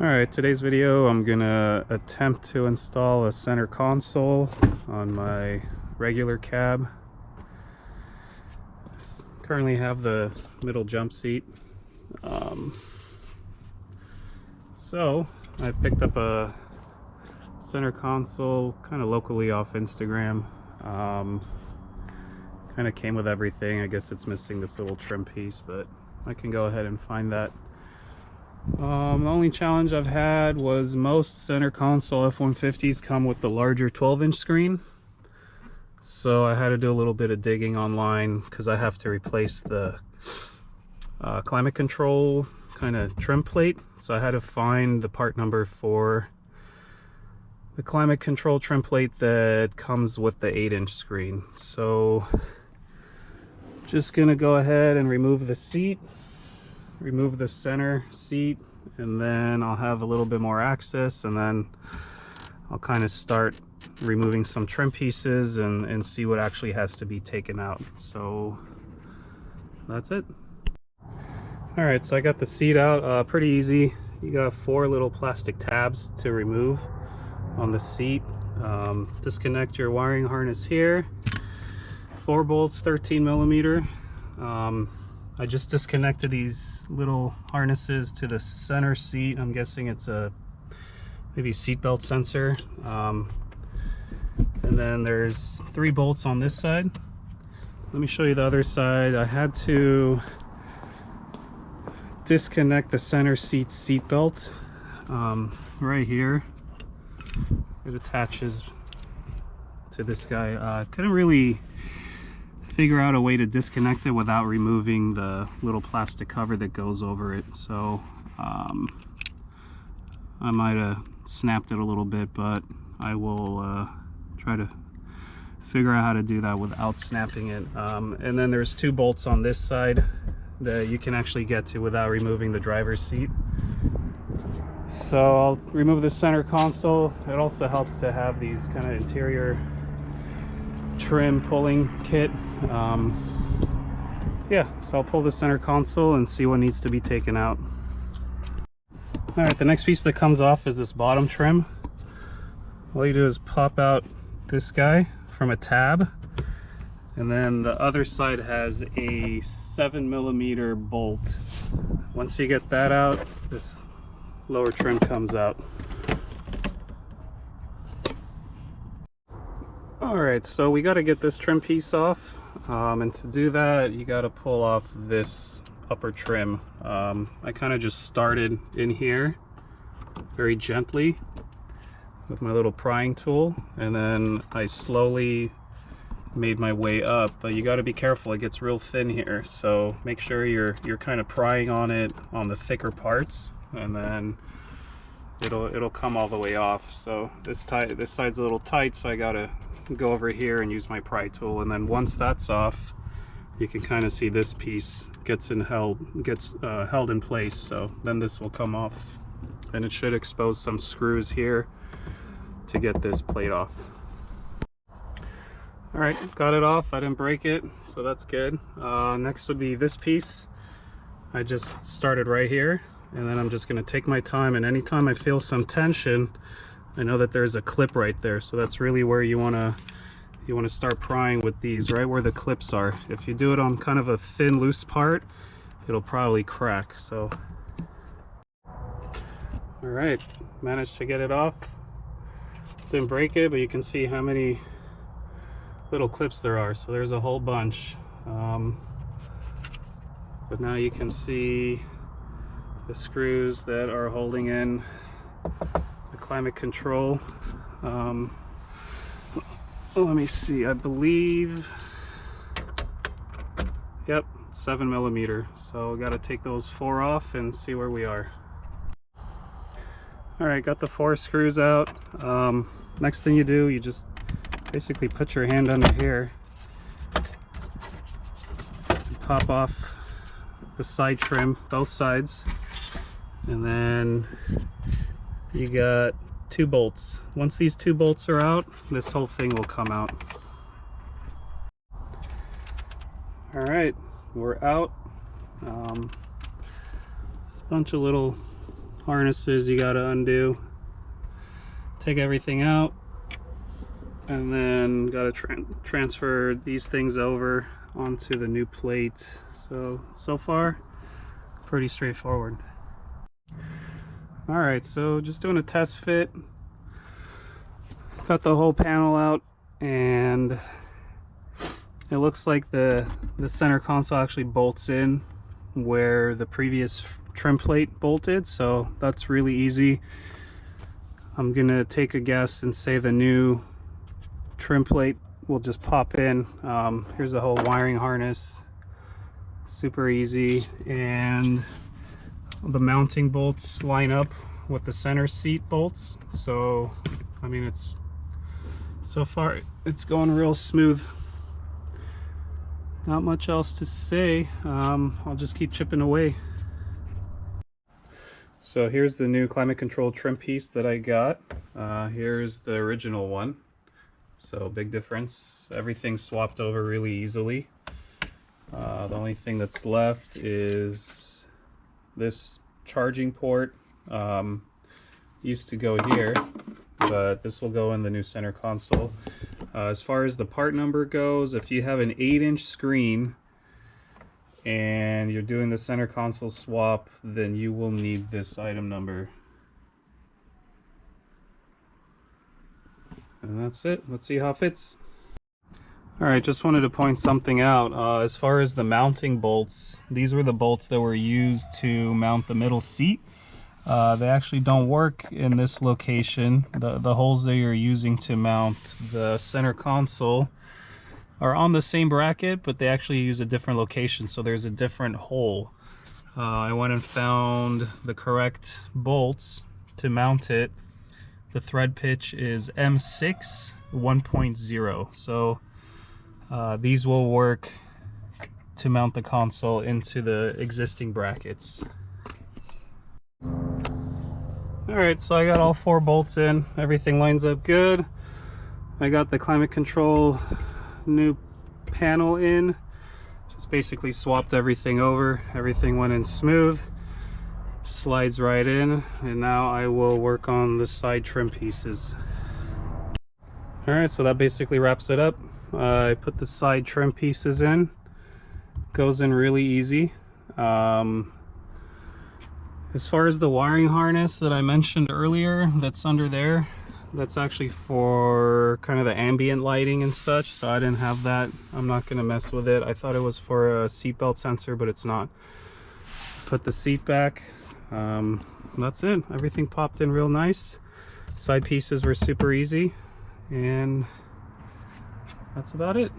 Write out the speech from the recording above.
Alright, today's video I'm gonna attempt to install a center console on my regular cab. Currently have the middle jump seat. So I picked up a center console kind of locally off Instagram. Kind of came with everything. I guess it's missing this little trim piece, but I can go ahead and find that. The only challenge I've had was most center console F150s come with the larger 12-inch screen. So I had to do a little bit of digging online because I have to replace the climate control kind of trim plate. So I had to find the part number for the climate control trim plate that comes with the 8-inch screen. So just gonna go ahead and remove the seat, remove the center seat, and then I'll have a little bit more access, and then I'll kind of start removing some trim pieces and see what actually has to be taken out. So that's it. All right, so I got the seat out, pretty easy. You got 4 little plastic tabs to remove on the seat. Disconnect your wiring harness here. 4 bolts, 13mm. I just disconnected these little harnesses to the center seat. I'm guessing it's a maybe seat belt sensor. And then there's 3 bolts on this side. Let me show you the other side. I had to disconnect the center seat belt right here. It attaches to this guy. Couldn't really figure out a way to disconnect it without removing the little plastic cover that goes over it. So I might have snapped it a little bit, but I will try to figure out how to do that without snapping it. And then there's 2 bolts on this side that you can actually get to without removing the driver's seat. So I'll remove the center console. It also helps to have these kind of interior trim pulling kit. Yeah, so I'll pull the center console and see what needs to be taken out. All right, the next piece that comes off is this bottom trim. All you do is pop out this guy from a tab, and then the other side has a 7mm bolt. Once you get that out, this lower trim comes out. All right, so we got to get this trim piece off, and to do that you got to pull off this upper trim. I kind of just started in here very gently with my little prying tool, and then I slowly made my way up. But you got to be careful, it gets real thin here, so make sure you're kind of prying on it on the thicker parts, and then it'll come all the way off. So this side's a little tight, so I gotta go over here and use my pry tool, and then once that's off, you can kind of see this piece gets held in place. So then this will come off, and it should expose some screws here to get this plate off. All right, got it off. I didn't break it, so that's good. Next would be this piece. I just started right here, and then I'm just going to take my time, and anytime I feel some tension, I know that there's a clip right there. So that's really where you want to start prying with these, right where the clips are. If you do it on kind of a thin, loose part, it'll probably crack. So all right, managed to get it off. Didn't break it, but you can see how many little clips there are. So there's a whole bunch. But now you can see the screws that are holding in the climate control. Let me see, I believe, yep, 7mm. So got to take those 4 off and see where we are. All right, got the 4 screws out. Next thing you do, you just basically put your hand under here and pop off the side trim, both sides, and then you got 2 bolts. Once these 2 bolts are out, this whole thing will come out. All right, we're out. Just a bunch of little harnesses you gotta undo. Take everything out, and then gotta transfer these things over onto the new plate. So far, pretty straightforward. All right, so just doing a test fit. Got the whole panel out, and it looks like the center console actually bolts in where the previous trim plate bolted, so that's really easy. I'm gonna take a guess and say the new trim plate will just pop in. Here's the whole wiring harness, super easy, and the mounting bolts line up with the center seat bolts. So I mean, so far it's going real smooth. Not much else to say. I'll just keep chipping away. So here's the new climate control trim piece that I got. Here's the original one. So big difference. Everything swapped over really easily. The only thing that's left is this charging port. Used to go here, but this will go in the new center console. As far as the part number goes, if you have an 8-inch screen and you're doing the center console swap, then you will need this item number. And that's it. Let's see how it fits. Alright, just wanted to point something out. As far as the mounting bolts, these were the bolts that were used to mount the middle seat. They actually don't work in this location. The holes that you're using to mount the center console are on the same bracket, but they actually use a different location, so there's a different hole. I went and found the correct bolts to mount it. The thread pitch is M6 1.0, so these will work to mount the console into the existing brackets. Alright, so I got all 4 bolts in. Everything lines up good. I got the climate control new panel in. Just basically swapped everything over. Everything went in smooth. Slides right in. And now I will work on the side trim pieces. Alright, so that basically wraps it up. I put the side trim pieces in. Goes in really easy. As far as the wiring harness that I mentioned earlier, that's under there, that's actually for kind of the ambient lighting and such, so I didn't have that. I'm not going to mess with it. I thought it was for a seatbelt sensor, but it's not. Put the seat back. That's it. Everything popped in real nice. Side pieces were super easy, and that's about it.